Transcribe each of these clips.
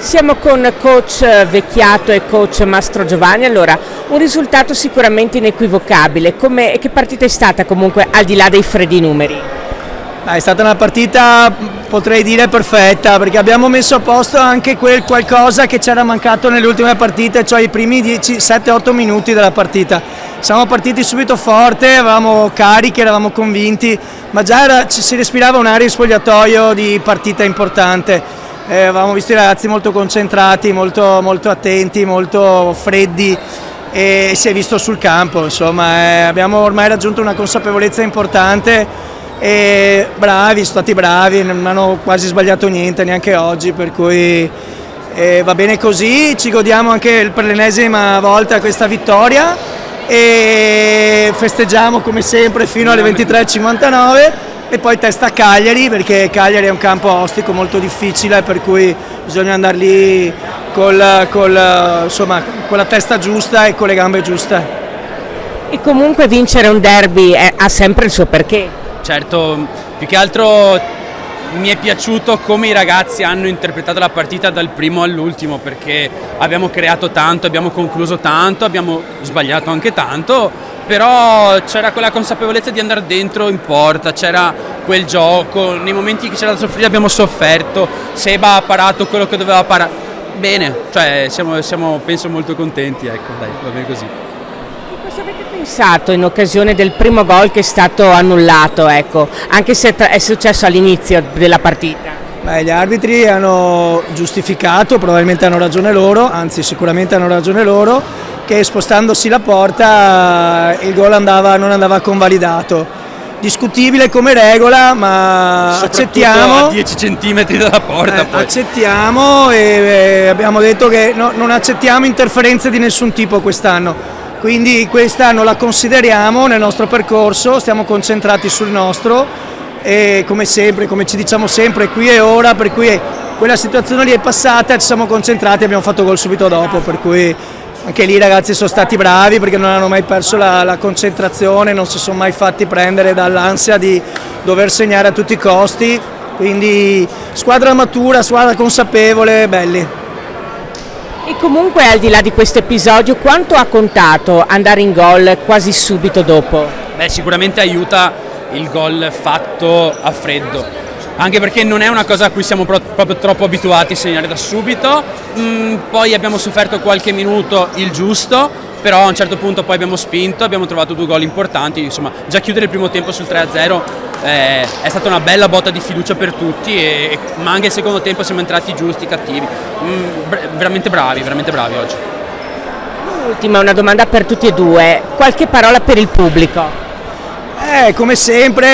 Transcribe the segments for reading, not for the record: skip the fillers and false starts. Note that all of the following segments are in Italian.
Siamo con coach Vecchiato e coach Mastro Giovanni. Allora, un risultato sicuramente inequivocabile. Che partita è stata comunque al di là dei freddi numeri? È stata una partita, potrei dire, perfetta, perché abbiamo messo a posto anche quel qualcosa che c'era mancato nelle ultime partite, cioè i primi 7-8 minuti della partita. Siamo partiti subito forte, eravamo carichi, eravamo convinti, ma già si respirava un'aria in spogliatoio di partita importante. Avevamo visto i ragazzi molto concentrati, molto attenti, molto freddi, e si è visto sul campo. Insomma, abbiamo ormai raggiunto una consapevolezza importante e sono stati bravi, non hanno quasi sbagliato niente neanche oggi, per cui va bene così. Ci godiamo anche per l'ennesima volta questa vittoria e festeggiamo come sempre fino alle 23:59 e poi testa a Cagliari, perché Cagliari è un campo ostico molto difficile, per cui bisogna andare lì con la testa giusta e con le gambe giuste. E comunque vincere un derby ha sempre il suo perché. Certo, più che altro mi è piaciuto come i ragazzi hanno interpretato la partita dal primo all'ultimo, perché abbiamo creato tanto, abbiamo concluso tanto, abbiamo sbagliato anche tanto, però c'era quella consapevolezza di andare dentro in porta, c'era quel gioco, nei momenti che c'era da soffrire abbiamo sofferto, Seba ha parato quello che doveva parare, bene, cioè siamo penso molto contenti, ecco, dai, va bene così. Cosa avete pensato in occasione del primo gol che è stato annullato, ecco, anche se è successo all'inizio della partita? Gli arbitri hanno giustificato, probabilmente hanno ragione loro, anzi sicuramente hanno ragione loro, che spostandosi la porta il gol non andava convalidato. Discutibile come regola, ma accettiamo. A 10 centimetri dalla porta. Accettiamo e abbiamo detto che non accettiamo interferenze di nessun tipo quest'anno. Quindi quest'anno la consideriamo nel nostro percorso, stiamo concentrati sul nostro e come sempre, come ci diciamo sempre, qui e ora, per cui quella situazione lì è passata, ci siamo concentrati e abbiamo fatto gol subito dopo, per cui anche lì i ragazzi sono stati bravi perché non hanno mai perso la concentrazione, non si sono mai fatti prendere dall'ansia di dover segnare a tutti i costi, quindi squadra matura, squadra consapevole, belli. E comunque al di là di questo episodio, quanto ha contato andare in gol quasi subito dopo? Sicuramente aiuta il gol fatto a freddo, anche perché non è una cosa a cui siamo proprio troppo abituati a segnare da subito, poi abbiamo sofferto qualche minuto il giusto, però a un certo punto poi abbiamo spinto, abbiamo trovato 2 gol importanti, insomma già chiudere il primo tempo sul 3-0 è stata una bella botta di fiducia per tutti, ma anche il secondo tempo siamo entrati giusti, cattivi, veramente bravi oggi. L'ultima, una domanda per tutti e due, qualche parola per il pubblico? Come sempre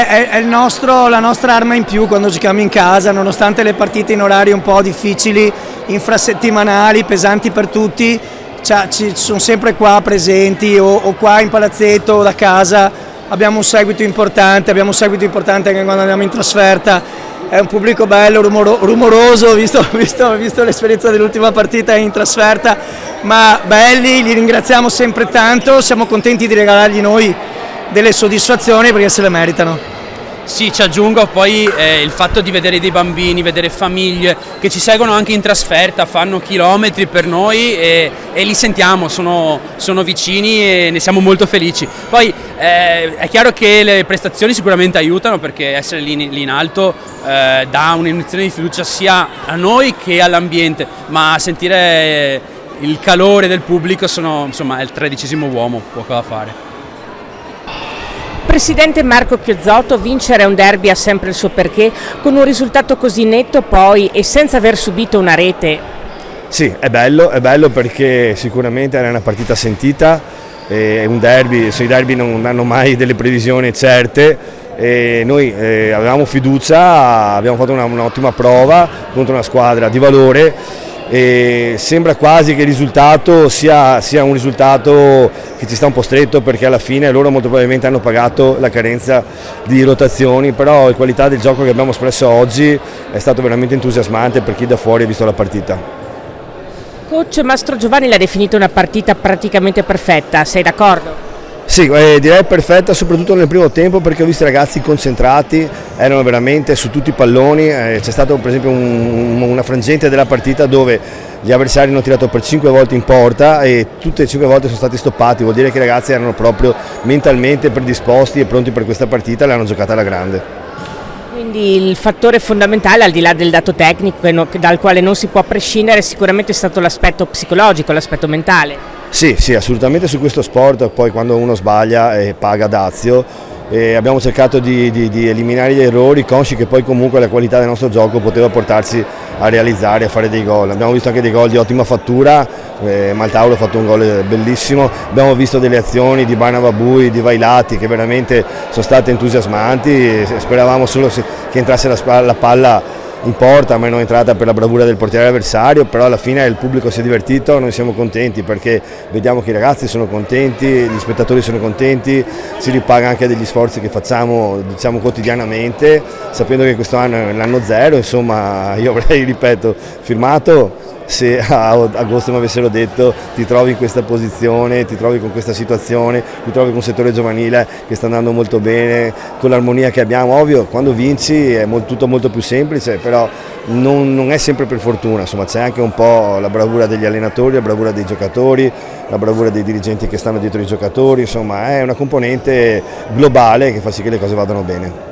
è la nostra arma in più quando giochiamo in casa, nonostante le partite in orari un po' difficili, infrasettimanali, pesanti per tutti, ci sono sempre qua presenti o qua in palazzetto o da casa, abbiamo un seguito importante anche quando andiamo in trasferta, è un pubblico bello, rumoroso, visto l'esperienza dell'ultima partita in trasferta, ma belli, li ringraziamo sempre tanto, siamo contenti di regalargli noi delle soddisfazioni perché se le meritano. Sì, ci aggiungo poi il fatto di vedere dei bambini, vedere famiglie che ci seguono anche in trasferta, fanno chilometri per noi e li sentiamo, sono vicini e ne siamo molto felici. Poi è chiaro che le prestazioni sicuramente aiutano, perché essere lì in alto dà un'iniezione di fiducia sia a noi che all'ambiente, ma sentire il calore del pubblico è il 13° uomo, poco da fare. Presidente Marco Chiuzzotto, vincere un derby ha sempre il suo perché, con un risultato così netto poi e senza aver subito una rete. Sì, è bello perché sicuramente era una partita sentita, è un derby, i derby non hanno mai delle previsioni certe e noi avevamo fiducia, abbiamo fatto un'ottima prova contro una squadra di valore. E sembra quasi che il risultato sia un risultato che ci sta un po' stretto, perché alla fine loro molto probabilmente hanno pagato la carenza di rotazioni, però la qualità del gioco che abbiamo espresso oggi è stato veramente entusiasmante per chi da fuori ha visto la partita. Coach Mastro Giovanni l'ha definita una partita praticamente perfetta, sei d'accordo? Sì, direi perfetta soprattutto nel primo tempo, perché ho visto i ragazzi concentrati, erano veramente su tutti i palloni, c'è stato per esempio una frangente della partita dove gli avversari hanno tirato per 5 volte in porta e tutte e 5 volte sono stati stoppati, vuol dire che i ragazzi erano proprio mentalmente predisposti e pronti per questa partita e l'hanno giocata alla grande. Quindi il fattore fondamentale, al di là del dato tecnico dal quale non si può prescindere, sicuramente è stato l'aspetto psicologico, l'aspetto mentale. Sì, assolutamente su questo sport, poi quando uno sbaglia paga dazio, abbiamo cercato di eliminare gli errori, consci che poi comunque la qualità del nostro gioco poteva portarci a realizzare, a fare dei gol. Abbiamo visto anche dei gol di ottima fattura, Maltauro ha fatto un gol bellissimo, abbiamo visto delle azioni di Banavabui, di Vailati che veramente sono state entusiasmanti, speravamo solo che entrasse la palla in porta, ma non è entrata per la bravura del portiere avversario, però alla fine il pubblico si è divertito, noi siamo contenti perché vediamo che i ragazzi sono contenti, gli spettatori sono contenti, si ripaga anche degli sforzi che facciamo quotidianamente, sapendo che questo anno è l'anno zero, insomma io avrei, ripeto, firmato se a agosto mi avessero detto ti trovi in questa posizione, ti trovi con questa situazione, ti trovi con un settore giovanile che sta andando molto bene, con l'armonia che abbiamo. Ovvio, quando vinci è tutto molto più semplice, però non è sempre per fortuna, insomma c'è anche un po' la bravura degli allenatori, la bravura dei giocatori, la bravura dei dirigenti che stanno dietro i giocatori, insomma è una componente globale che fa sì che le cose vadano bene.